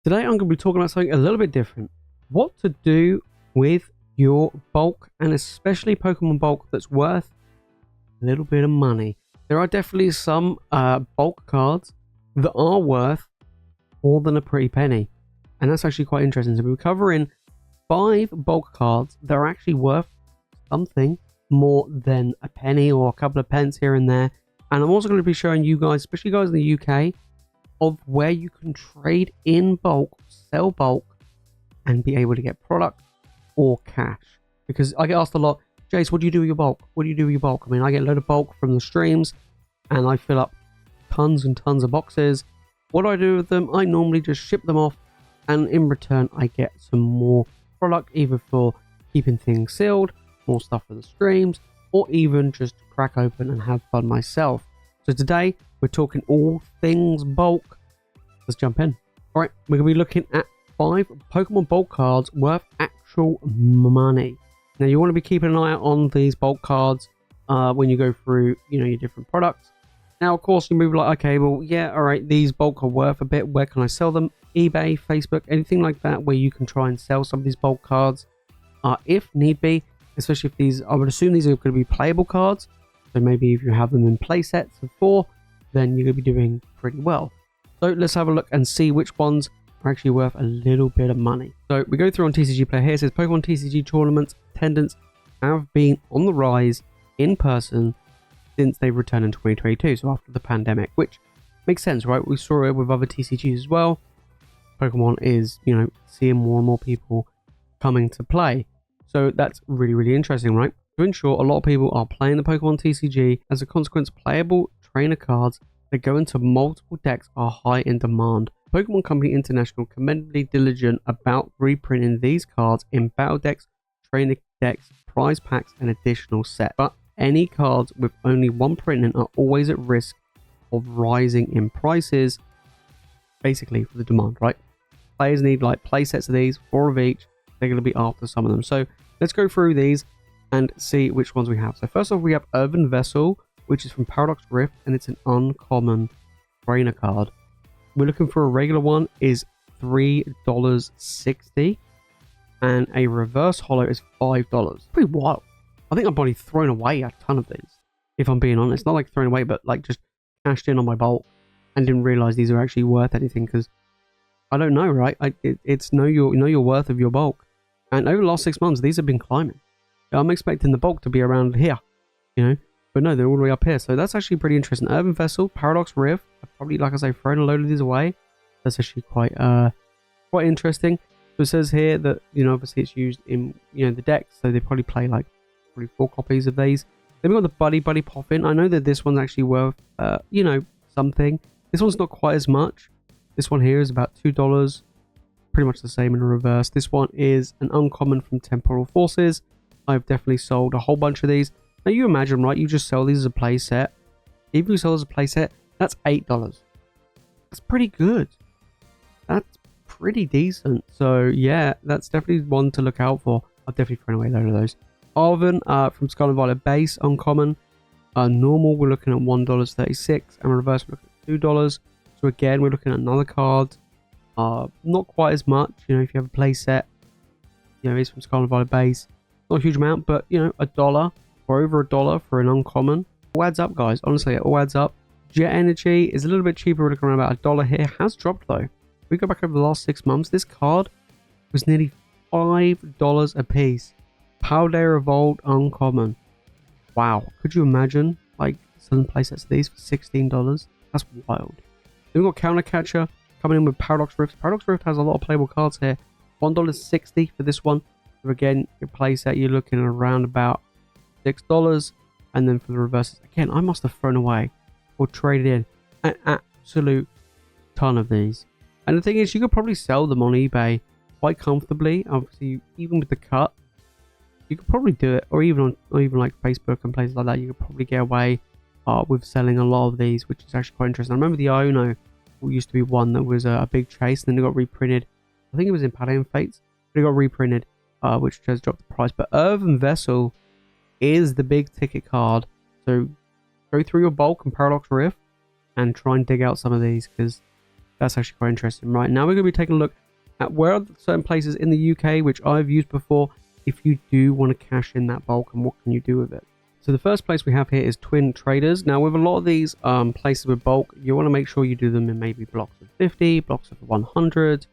Today I'm going to be talking about something a little bit different. What to do with your bulk, and especially Pokemon bulk that's worth a little bit of money. There are definitely some bulk cards that are worth more than a pretty penny, and that's actually quite interesting. So we're covering 5 bulk cards that are actually worth something more than a penny or a couple of pence here and there. And I'm also going to be showing you guys, especially guys in the UK, of where you can trade in bulk, sell bulk, and be able to get product or cash. Because I get asked a lot, Jace, what do you do with your bulk? What do you do with your bulk? I mean, I get a load of bulk from the streams and I fill up tons and tons of boxes. What do I do with them? I normally just ship them off, and in return I get some more product, either for keeping things sealed, more stuff for the streams, or even just crack open and have fun myself. So today we're talking all things bulk. Let's jump in. Alright, we're going to be looking at 5 Pokemon bulk cards worth actual money. Now you want to be keeping an eye out on these bulk cards when you go through, your different products. Now, of course, you move like, okay, well, yeah, alright, these bulk are worth a bit. Where can I sell them? eBay, Facebook, anything like that, where you can try and sell some of these bulk cards if need be. Especially if these, I would assume these are going to be playable cards. So maybe if you have them in play sets of 4, then you're going to be doing pretty well. So let's have a look and see which ones are actually worth a little bit of money. So we go through on TCG Player here. It says Pokemon TCG tournaments attendance have been on the rise in person since they returned in 2022. So after the pandemic, which makes sense, right? We saw it with other TCGs as well. Pokemon is, seeing more and more people coming to play. So that's really, really interesting, right? To ensure a lot of people are playing the Pokemon TCG, as a consequence, playable trainer cards that go into multiple decks are high in demand. Pokemon Company International commendably diligent about reprinting these cards in battle decks, trainer decks, prize packs, and additional sets. But any cards with only one printing are always at risk of rising in prices, basically for the demand, right? Players need like play sets of these, 4 of each. They're going to be after some of them. So let's go through these and see which ones we have. So first off, we have Earthen Vessel, which is from Paradox Rift, and it's an uncommon trainer card. We're looking for a regular one is $3.60, and a reverse holo is $5. Pretty wild. I think I've probably thrown away a ton of these, if I'm being honest. Not like thrown away, but like just cashed in on my bulk and didn't realize these are actually worth anything, because I don't know, right? It's know your worth of your bulk. And over the last 6 months, these have been climbing. I'm expecting the bulk to be around here, but no, they're all the way up here. So that's actually pretty interesting. Earthen Vessel, Paradox Rift. I've probably, like I say, thrown a load of these away. That's actually quite interesting. So it says here that, obviously it's used in, the decks. So they probably play like 4 copies of these. Then we've got the Buddy Poppin'. I know that this one's actually worth, something. This one's not quite as much. This one here is about $2. Pretty much the same in reverse. This one is an uncommon from Temporal Forces. I've definitely sold a whole bunch of these. Now you imagine, right? You just sell these as a play set. If you sell as a play set, that's $8. That's pretty good. That's pretty decent. So yeah, that's definitely one to look out for. I've definitely thrown away a load of those. Arven from Scarlet Violet base, uncommon. Normal, we're looking at $1.36, and reverse, we're looking at $2. So again, we're looking at another card. Not quite as much, if you have a play set, it's from Scarlet Violet base. Not a huge amount, but $1 or over $1 for an uncommon. All adds up, guys. Honestly, it all adds up. Jet Energy is a little bit cheaper. We're looking around about $1 here. Has dropped though. If we go back over the last 6 months, this card was nearly $5 a piece. Paldea Evolved uncommon. Wow, could you imagine like selling play sets of these for $16? That's wild. Then we've got Counter Catcher coming in with Paradox Rift. Paradox Rift has a lot of playable cards here. $1.60 for this one. So again, your play set, you're looking at around about $6. And then for the reverses, again, I must have thrown away or traded in an absolute ton of these. And the thing is, you could probably sell them on eBay quite comfortably. Obviously, even with the cut, you could probably do it. Or even like Facebook and places like that, you could probably get away with selling a lot of these, which is actually quite interesting. I remember the Iono used to be one that was a big chase, and then it got reprinted. I think it was in Palladium Fates, but it got reprinted, which has dropped the price. But Earthen Vessel is the big ticket card, so go through your bulk and Paradox Rift and try and dig out some of these, because that's actually quite interesting. Right, now we're going to be taking a look at where are certain places in the UK, which I've used before, if you do want to cash in that bulk, and what can you do with it. So the first place we have here is Twin Traders. Now with a lot of these places with bulk, you want to make sure you do them in maybe blocks of 50, blocks of 100.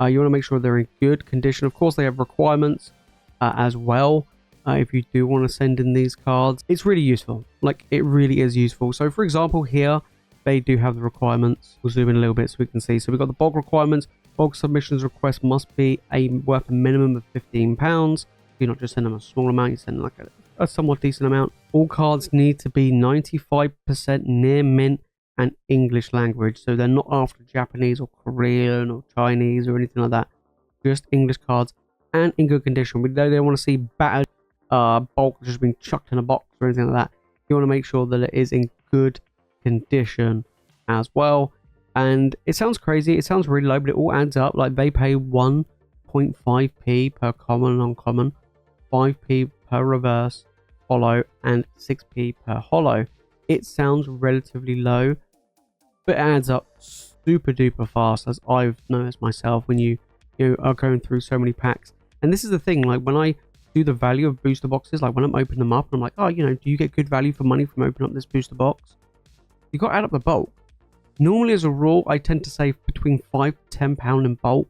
You want to make sure they're in good condition. Of course, they have requirements as well. If you do want to send in these cards, it's really useful. Like, it really is useful. So for example, here, they do have the requirements. We'll zoom in a little bit so we can see. So we've got the bulk requirements. Bulk submissions request must be worth a minimum of £15. You're not just sending them a small amount, you send like a somewhat decent amount. All cards need to be 95% near mint and English language. So they're not after Japanese or Korean or Chinese or anything like that. Just English cards and in good condition. We don't want to see battered bulk just being chucked in a box or anything like that. You want to make sure that it is in good condition as well. And it sounds crazy, it sounds really low, but it all adds up. Like, they pay 1.5p per common and uncommon, 5p per reverse holo, and 6p per holo. It sounds relatively low, but it adds up super duper fast, as I've noticed myself when you are going through so many packs. And this is the thing, like, when I do the value of booster boxes, like when I'm opening them up, I'm like, oh, do you get good value for money from opening up this booster box? You got to add up the bulk. Normally, as a rule, I tend to save between £5 to £10 in bulk,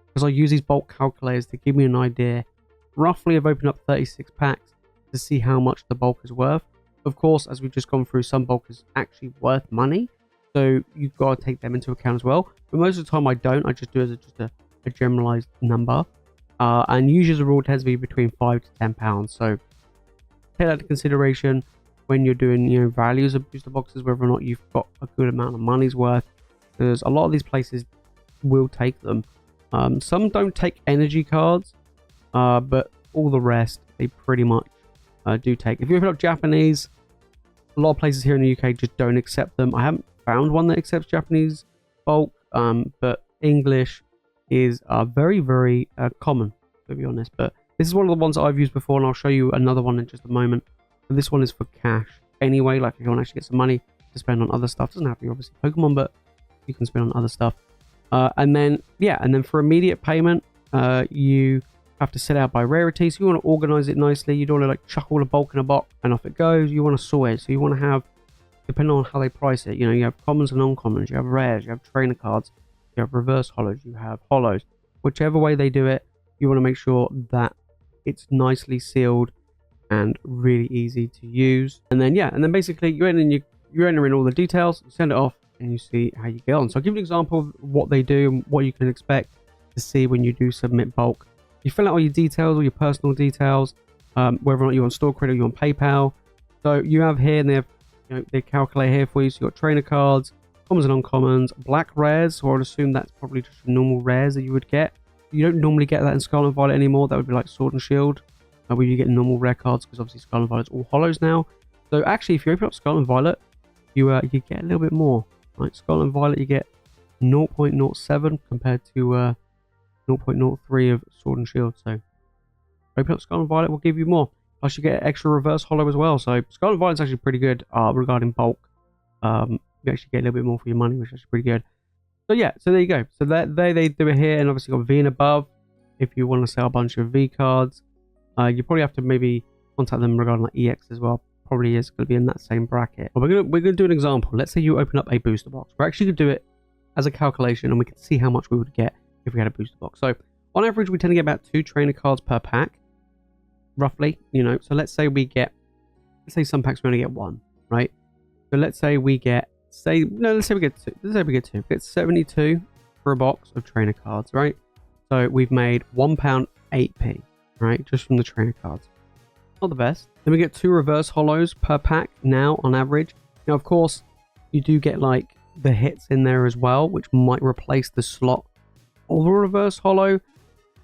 because I use these bulk calculators to give me an idea. Roughly, I've opened up 36 packs to see how much the bulk is worth. Of course, as we've just gone through, some bulk is actually worth money, so you've got to take them into account as well. But most of the time, I don't. I just do it as just a generalized number. And usually, as a rule, it tends to be between £5 to £10. So take that into consideration when you're doing values of booster boxes, whether or not you've got a good amount of money's worth, because a lot of these places will take them. Some don't take energy cards, but all the rest they pretty much do take. If you open up Japanese, a lot of places here in the UK just don't accept them. I haven't found one that accepts Japanese bulk, but English is very, very common, to be honest. But this is one of the ones that I've used before, and I'll show you another one in just a moment. And this one is for cash anyway, like if you want to actually get some money to spend on other stuff. Doesn't have to be obviously Pokemon, but you can spend on other stuff. And then for immediate payment, you have to set out by rarity. So you want to organize it nicely. You don't want to like chuck all the bulk in a box and off it goes. You want to sort it. So you want to have, depending on how they price it, you have commons and uncommons, you have rares, you have trainer cards, you have reverse holos, you have holos. Whichever way they do it, you want to make sure that it's nicely sealed and really easy to use. And then basically you enter in all the details, you send it off, and you see how you get on. So I'll give you an example of what they do and what you can expect to see when you do submit bulk. You fill out all your details, all your personal details, whether or not you're on store credit or you're on PayPal. So you have here, and they have they calculate here for you. So you've got trainer cards, commons and uncommons, black rares. So I'd assume that's probably just normal rares that you would get. You don't normally get that in Scarlet and Violet anymore. That would be like Sword and Shield, where you get normal rare cards, because obviously Scarlet and Violet's all holos now. So actually, if you open up Scarlet and Violet, you get a little bit more. Right, Scarlet and Violet, you get 0.07 compared to 0.03 of Sword and Shield. So open up Scarlet and Violet will give you more. Plus you get extra reverse holo as well. So Scarlet and Violet's actually pretty good regarding bulk. You actually get a little bit more for your money, which is pretty good. So yeah, so there you go. So they do it here, and obviously got V and above. If you want to sell a bunch of V cards, you probably have to maybe contact them regarding like EX as well. Probably is going to be in that same bracket. But we're gonna do an example. Let's say you open up a booster box. We're actually going to do it as a calculation, and we can see how much we would get if we had a booster box. So on average, we tend to get about 2 trainer cards per pack, roughly. So let's say some packs we only get 1, right? So let's say we get let's say we get 2. We get 72 for a box of trainer cards, right? So we've made £1 8p, right, just from the trainer cards. Not the best. Then we get 2 reverse holos per pack now on average. Now of course you do get like the hits in there as well, which might replace the slot of a reverse holo.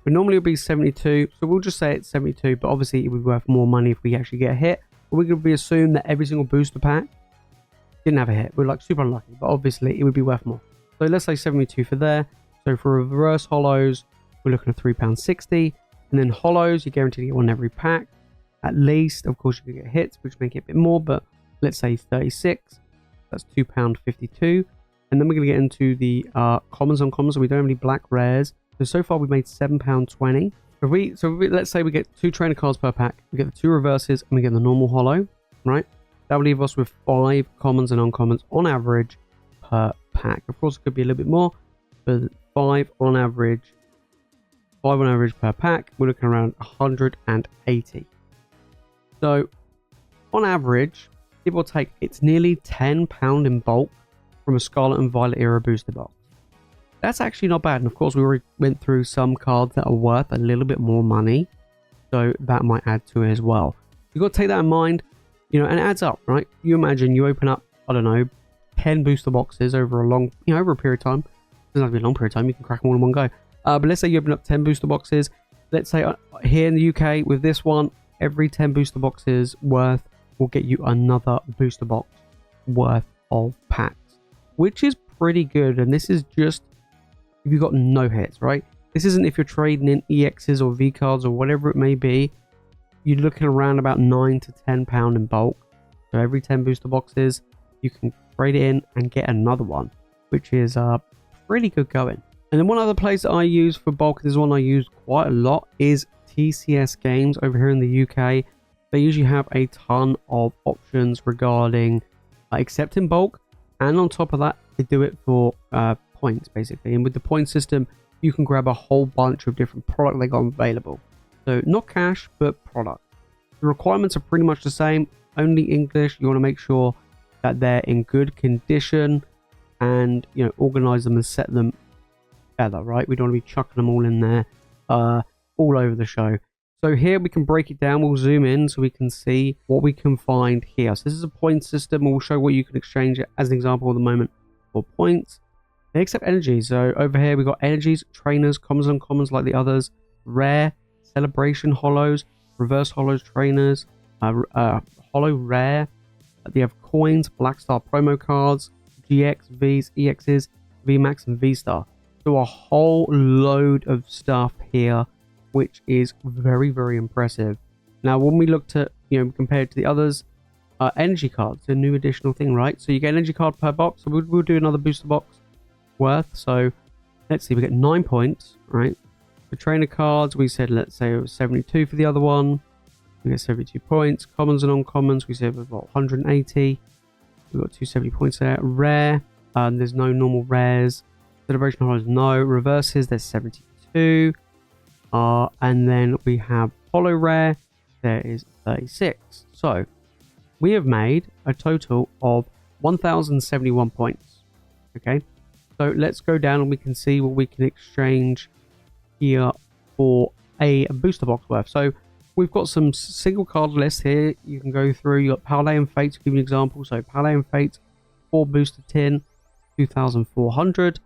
But normally it would be 72, so we'll just say it's 72, but obviously it would be worth more money if we actually get a hit. But we're going to assume that every single booster pack didn't have a hit. We're like super unlucky, but obviously it would be worth more. So let's say 72 for there. So for reverse holos, we're looking at £3.60, and then holos, you're guaranteed to get 1 every pack at least. Of course you can get hits, which make it a bit more, but let's say 36, that's £2.52. And then we're going to get into the commons and uncommons. So we don't have any black rares. So far we've made £7.20. Let's say we get 2 trainer cards per pack. We get the 2 reverses and we get the normal holo, right? That will leave us with 5 commons and uncommons on average per pack. Of course, it could be a little bit more, but 5 on average per pack. We're looking around 180. So on average, give or take, it's nearly £10 in bulk from a Scarlet and Violet era booster box. That's actually not bad. And of course, we already went through some cards that are worth a little bit more money, so that might add to it as well. You've got to take that in mind, you know, and it adds up, right? You imagine you open up, I don't know, 10 booster boxes over a long, you know, over a period of time. It doesn't have to be a long period of time. You can crack them all in one go. But let's say you open up 10 booster boxes. Let's say here in the UK with this one, every 10 booster boxes worth will get you another booster box worth of packs, which is pretty good. And this is just if you've got no hits, right? This isn't if you're trading in EXs or V cards or whatever it may be. You're looking around about £9 to £10 in bulk. So every 10 booster boxes, you can trade it in and get another one, which is pretty good going. And then one other place that I use for bulk, this is one I use quite a lot, is TCS Games over here in the UK. They usually have a ton of options regarding accepting bulk, and on top of that, they do it for points basically. And with the point system, you can grab a whole bunch of different product they got available. So not cash, but product. The requirements are pretty much the same, only English. You want to make sure that they're in good condition and, you know, organize them and set them better, right? We don't want to be chucking them all in there all over the show. So here we can break it down. We'll zoom in so we can see what we can find here. So this is a point system. We'll show what you can exchange it as an example at the moment for points. They accept energies. So over here we've got energies, trainers, commons and uncommons like the others, rare, celebration holos, reverse holos, trainers, holo rare. They have coins, black star promo cards, GX, Vs, EXs, VMAX and V-Star. So a whole load of stuff here, which is very, very impressive. Now, when we looked at, you know, compared to the others, energy cards, a new additional thing, right? So you get an energy card per box. So we'll do another booster box worth. So let's see, we get 9 points, right? The trainer cards, we said, let's say it was 72 for the other one. We get 72 points. Commons and uncommons, we said, we've got 180. We've got 270 points there. Rare, there's no normal rares. Celebration holos, no. Reverses, there's 72. And then we have holo rare, there is 36. So we have made a total of 1,071 points. Okay, so let's go down and we can see what we can exchange here for a booster box worth. So we've got some single card lists here you can go through. You got Palais and Fate to give you an example. So Palais and Fate, 4 booster tin, 2,400.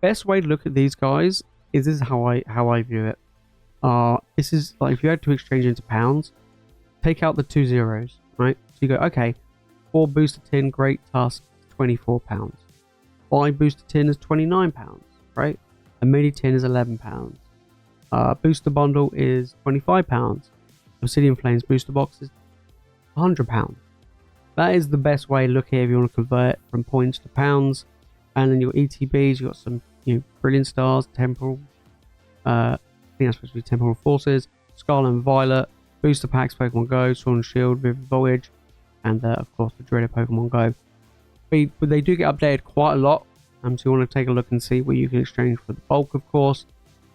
Best way to look at these guys is this is how I view it. This is like if you had to exchange into pounds, take out the 2 zeros, right? So you go, okay, 4 booster tin, Great Tusk, £24. 5 booster tin is £29, right? A mini tin is £11. Booster bundle is £25. Obsidian Flames booster box is £100. That is the best way to look here if you want to convert it from points to pounds. And then your ETBs, you got some, you know, Brilliant Stars, Temporal, I think that's supposed to be Temporal Forces, Scarlet and Violet, booster packs, Pokemon Go, Sword and Shield, River Voyage, and of course the dreaded Pokemon Go. But they do get updated quite a lot, so you want to take a look and see what you can exchange for the bulk, of course.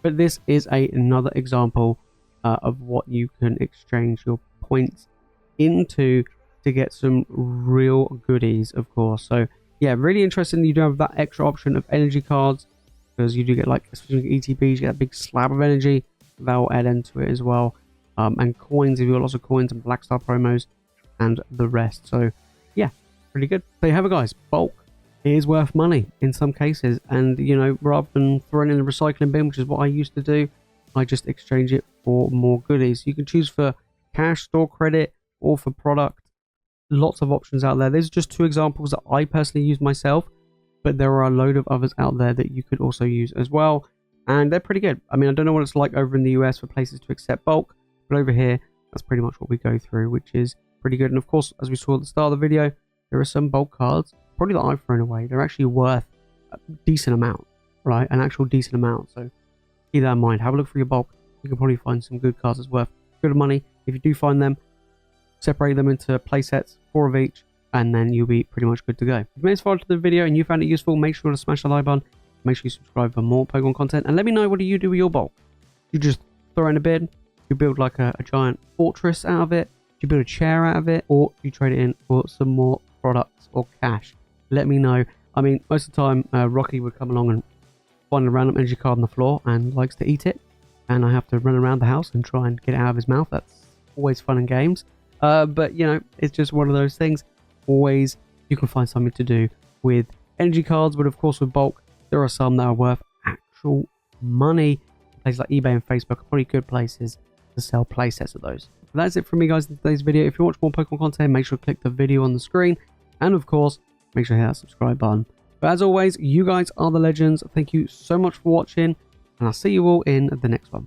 But this is another example of what you can exchange your points into to get some real goodies, of course. So yeah, really interesting. You do have that extra option of energy cards, because you do get, like, especially ETBs, you get a big slab of energy that will add into it as well. And coins, if you've got lots of coins and Black Star promos and the rest. So yeah, pretty good. There you have it, guys. Bulk is worth money in some cases, and, you know, rather than throwing in the recycling bin, which is what I used to do, I just exchange it for more goodies. You can choose for cash, store credit, or for product. Lots of options out there. There's just 2 examples that I personally use myself, but there are a load of others out there that you could also use as well, and they're pretty good. I mean, I don't know what it's like over in the US for places to accept bulk, but over here, that's pretty much what we go through, which is pretty good. And of course, as we saw at the start of the video, there are some bulk cards probably that I've thrown away, they're actually worth a decent amount, right? An actual decent amount. So keep that in mind. Have a look for your bulk. You can probably find some good cards that's worth good money. If you do find them, separate them into play sets, 4 of each, and then you'll be pretty much good to go. If you made this far to the video and you found it useful, make sure to smash the like button. Make sure you subscribe for more Pokemon content, and let me know, what do you do with your bulk? You just throw it in a bin, you build like a giant fortress out of it, you build a chair out of it, or you trade it in for some more products or cash. Let me know. I mean, most of the time, Rocky would come along and find a random energy card on the floor and likes to eat it, and I have to run around the house and try and get it out of his mouth. That's always fun and games. But, you know, it's just one of those things. Always you can find something to do with energy cards, but of course with bulk, there are some that are worth actual money. Places like eBay and Facebook are probably good places to sell play sets of those. But that's it from me, guys, in today's video. If you watch more Pokemon content, make sure to click the video on the screen, and of course, make sure to hit that subscribe button. But as always, you guys are the legends. Thank you so much for watching, and I'll see you all in the next one.